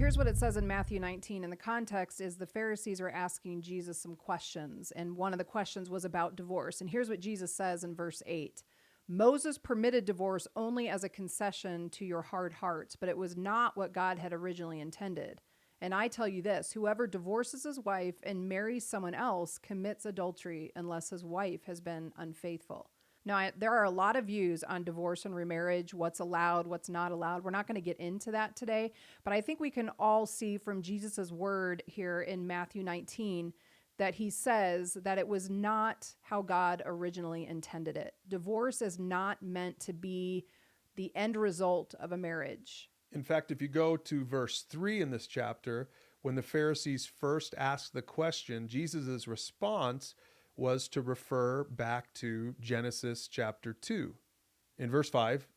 here's what it says in Matthew 19. And the context is the Pharisees are asking Jesus some questions. And one of the questions was about divorce. And here's what Jesus says in verse 8. Moses permitted divorce only as a concession to your hard hearts, but it was not what God had originally intended. And I tell you this, whoever divorces his wife and marries someone else commits adultery unless his wife has been unfaithful. Now, there are a lot of views on divorce and remarriage, what's allowed, what's not allowed. We're not going to get into that today, but I think we can all see from Jesus's word here in Matthew 19 that he says that it was not how God originally intended it. Divorce is not meant to be the end result of a marriage. In fact, if you go to verse 3 in this chapter, when the Pharisees first asked the question, Jesus' response was to refer back to Genesis chapter 2. In verse 5,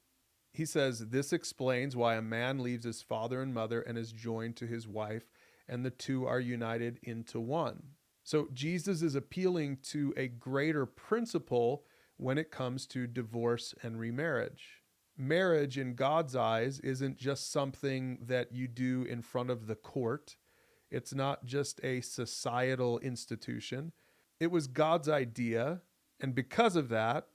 he says, "This explains why a man leaves his father and mother and is joined to his wife, and the two are united into one." So Jesus is appealing to a greater principle when it comes to divorce and remarriage. Marriage in God's eyes isn't just something that you do in front of the court. It's not just a societal institution. It was God's idea, and because of that,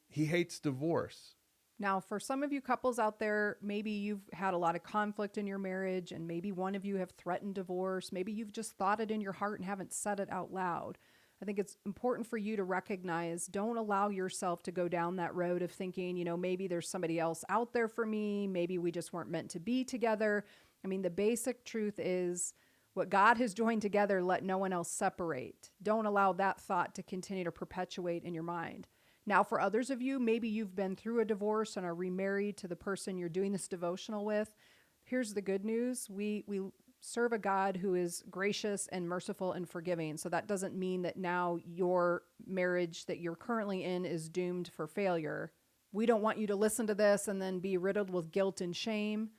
he hates divorce. Now, for some of you couples out there, maybe you've had a lot of conflict in your marriage, and maybe one of you have threatened divorce. Maybe you've just thought it in your heart and haven't said it out loud. I think it's important for you to recognize, don't allow yourself to go down that road of thinking, maybe there's somebody else out there for me. Maybe we just weren't meant to be together. I mean, the basic truth is what God has joined together, let no one else separate. Don't allow that thought to continue to perpetuate in your mind. Now, for others of you, maybe you've been through a divorce and are remarried to the person you're doing this devotional with. Here's the good news. We serve a God who is gracious and merciful and forgiving. So that doesn't mean that now your marriage that you're currently in is doomed for failure. We don't want you to listen to this and then be riddled with guilt and shame.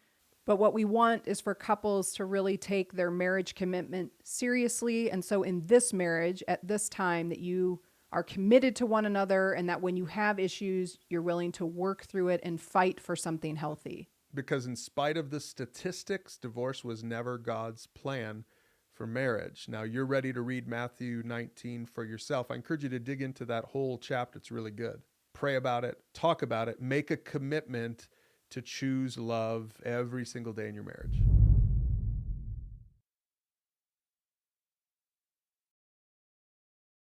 But what we want is for couples to really take their marriage commitment seriously. And so in this marriage, at this time, that you are committed to one another, and that when you have issues, you're willing to work through it and fight for something healthy. Because in spite of the statistics, divorce was never God's plan for marriage. Now, you're ready to read Matthew 19 for yourself. I encourage you to dig into that whole chapter. It's really good. Pray about it, talk about it, make a commitment to choose love every single day in your marriage.